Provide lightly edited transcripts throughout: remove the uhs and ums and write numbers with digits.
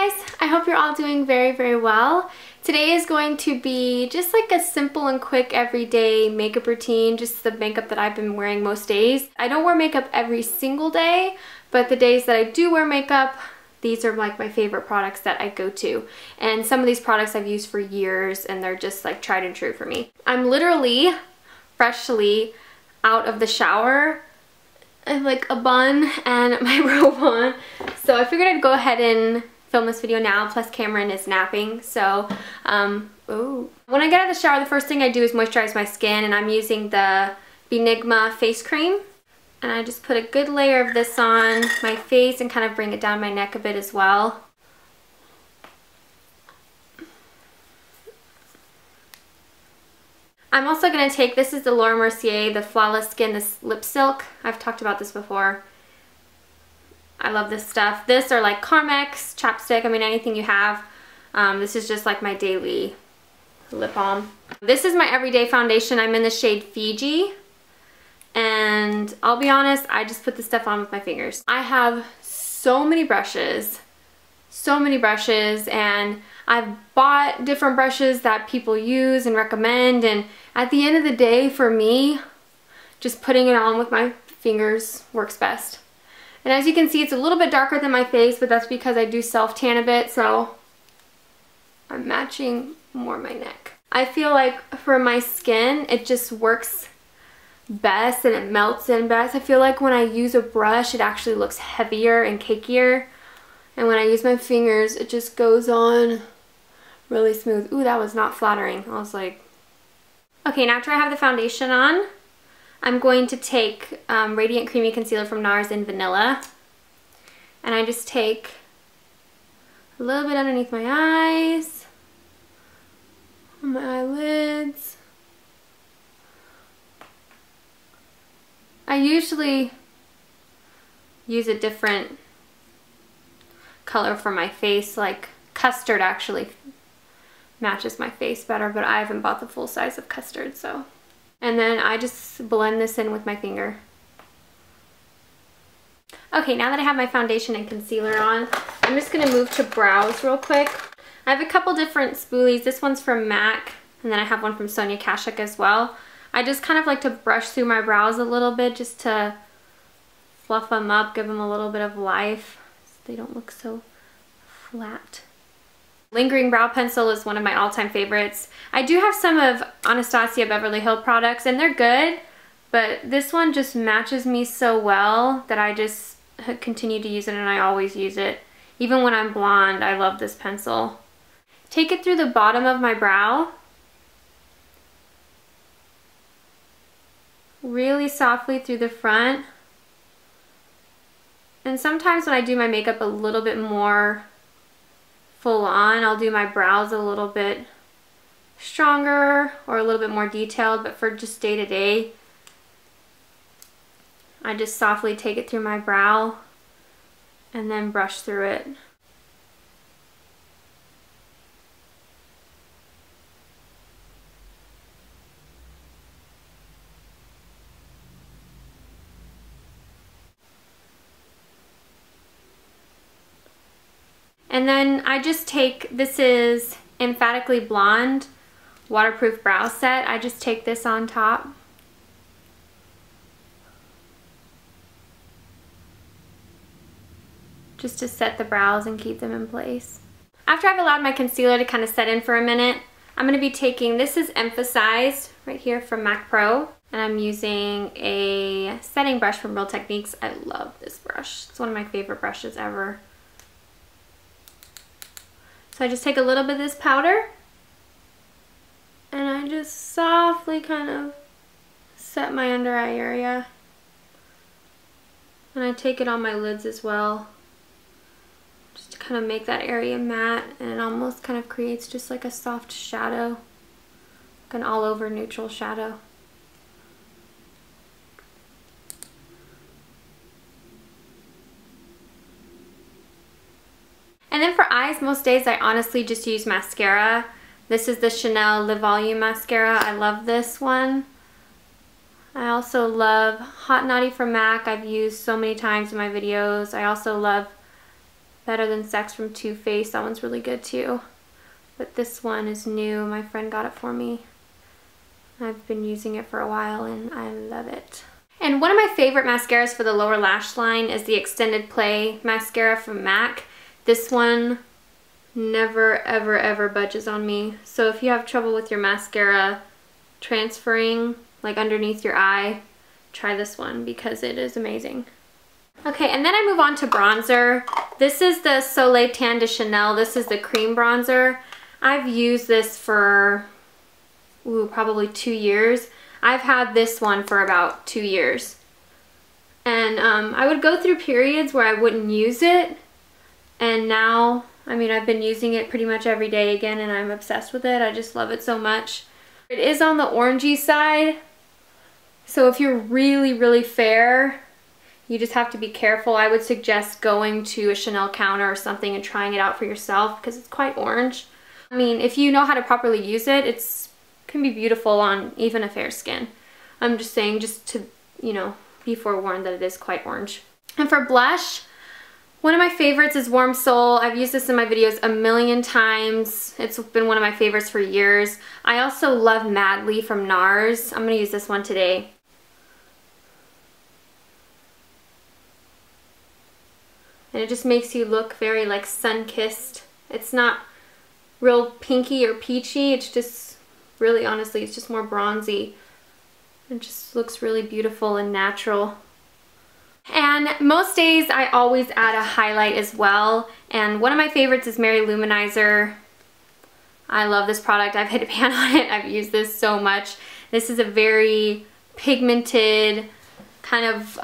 guys, I hope you're all doing very well. Today is going to be just like a simple and quick everyday makeup routine, just the makeup that I've been wearing most days. I don't wear makeup every single day, but the days that I do wear makeup, these are like my favorite products that I go to. And some of these products I've used for years and they're just like tried and true for me. I'm literally freshly out of the shower. I have like a bun and my robe on. So I figured I'd go ahead and film this video now, plus Cameron is napping. So, when I get out of the shower, the first thing I do is moisturize my skin, and I'm using the Beenigma face cream. And I just put a good layer of this on my face and kind of bring it down my neck a bit as well. I'm also going to take, this is the Mercier, the Flawless Skin, this Lip Silk. I've talked about this before. I love this stuff. This or like Carmex, chapstick, I mean anything you have. This is just like my daily lip balm. This is my everyday foundation. I'm in the shade Fiji. And I'll be honest, I just put this stuff on with my fingers. I have so many brushes, and I've bought different brushes that people use and recommend, and at the end of the day, for me, just putting it on with my fingers works best. And as you can see, it's a little bit darker than my face, but that's because I do self-tan a bit, so I'm matching more my neck. I feel like for my skin, it just works best and it melts in best. I feel like when I use a brush, it actually looks heavier and cakier. And when I use my fingers, it just goes on really smooth. Ooh, that was not flattering. I was like... Okay, now after I have the foundation on, I'm going to take Radiant Creamy Concealer from Nars in Vanilla. And I just take a little bit underneath my eyes, on my eyelids. I usually use a different color for my face, like Custard actually matches my face better, but I haven't bought the full size of Custard, so. And then I just blend this in with my finger. Okay, now that I have my foundation and concealer on, I'm just gonna move to brows real quick. I have a couple different spoolies. This one's from M.A.C, and then I have one from Sonia Kashuk as well. I just kind of like to brush through my brows a little bit just to fluff them up, give them a little bit of life so they don't look so flat. Lingering Brow Pencil is one of my all-time favorites. I do have some of Anastasia Beverly Hills products and they're good, but this one just matches me so well that I just continue to use it, and I always use it. Even when I'm blonde, I love this pencil. Take it through the bottom of my brow. Really softly through the front. And sometimes when I do my makeup a little bit more full on, I'll do my brows a little bit stronger or a little bit more detailed, but for just day to day, I just softly take it through my brow and then brush through it. And then I just take, this is Emphatically Blonde Waterproof Brow Set. I just take this on top. Just to set the brows and keep them in place. After I've allowed my concealer to kind of set in for a minute, I'm going to be taking, this is Emphasized right here from MAC Pro. And I'm using a setting brush from Real Techniques. I love this brush. It's one of my favorite brushes ever. So I just take a little bit of this powder and I just softly kind of set my under eye area. And I take it on my lids as well, just to kind of make that area matte, and it almost kind of creates just like a soft shadow, like an all over neutral shadow. And then for eyes, most days I honestly just use mascara. This is the Chanel Le Volume Mascara. I love this one. I also love Hot Naughty from M.A.C. I've used so many times in my videos. I also love Better Than Sex from Too Faced. That one's really good too. But this one is new. My friend got it for me. I've been using it for a while and I love it. And one of my favorite mascaras for the lower lash line is the Extended Play mascara from M.A.C. This one never ever ever budges on me. So if you have trouble with your mascara transferring like underneath your eye, try this one because it is amazing. Okay, and then I move on to bronzer. This is the Soleil Tan de Chanel. This is the cream bronzer. I've used this for probably 2 years. I've had this one for about 2 years. And I would go through periods where I wouldn't use it. And now, I mean, I've been using it pretty much every day again and I'm obsessed with it. I just love it so much. It is on the orangey side. So if you're really, really fair, you just have to be careful. I would suggest going to a Chanel counter or something and trying it out for yourself because it's quite orange. I mean, if you know how to properly use it, it can be beautiful on even a fair skin. I'm just saying, just to, you know, be forewarned that it is quite orange. And for blush, one of my favorites is Warm Soul. I've used this in my videos a million times. It's been one of my favorites for years. I also love Madly from Nars. I'm going to use this one today. And it just makes you look very like sun-kissed. It's not real pinky or peachy. It's just really, honestly, it's just more bronzy. It just looks really beautiful and natural. And most days I always add a highlight as well. And one of my favorites is Mary Luminizer. I love this product. I've hit a pan on it. I've used this so much. This is a very pigmented, kind of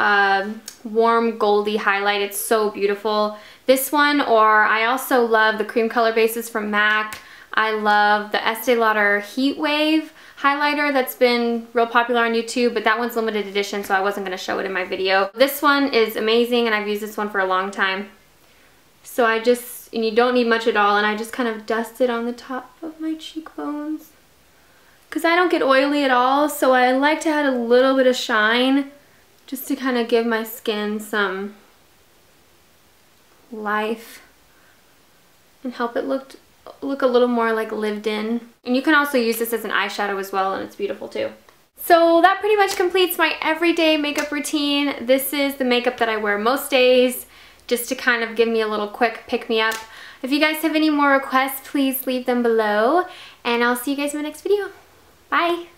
warm goldy highlight. It's so beautiful. This one, or I also love the cream color bases from M.A.C. I love the Estee Lauder Heat Wave highlighter that's been real popular on YouTube, but that one's limited edition, so I wasn't going to show it in my video. This one is amazing, and I've used this one for a long time. So and you don't need much at all, and I just kind of dust it on the top of my cheekbones. Because I don't get oily at all, so I like to add a little bit of shine just to kind of give my skin some life and help it look a little more like lived in. And you can also use this as an eyeshadow as well, and it's beautiful too. So that pretty much completes my everyday makeup routine. This is the makeup that I wear most days, just to kind of give me a little quick pick-me-up. If you guys have any more requests, please leave them below, and I'll see you guys in my next video. Bye!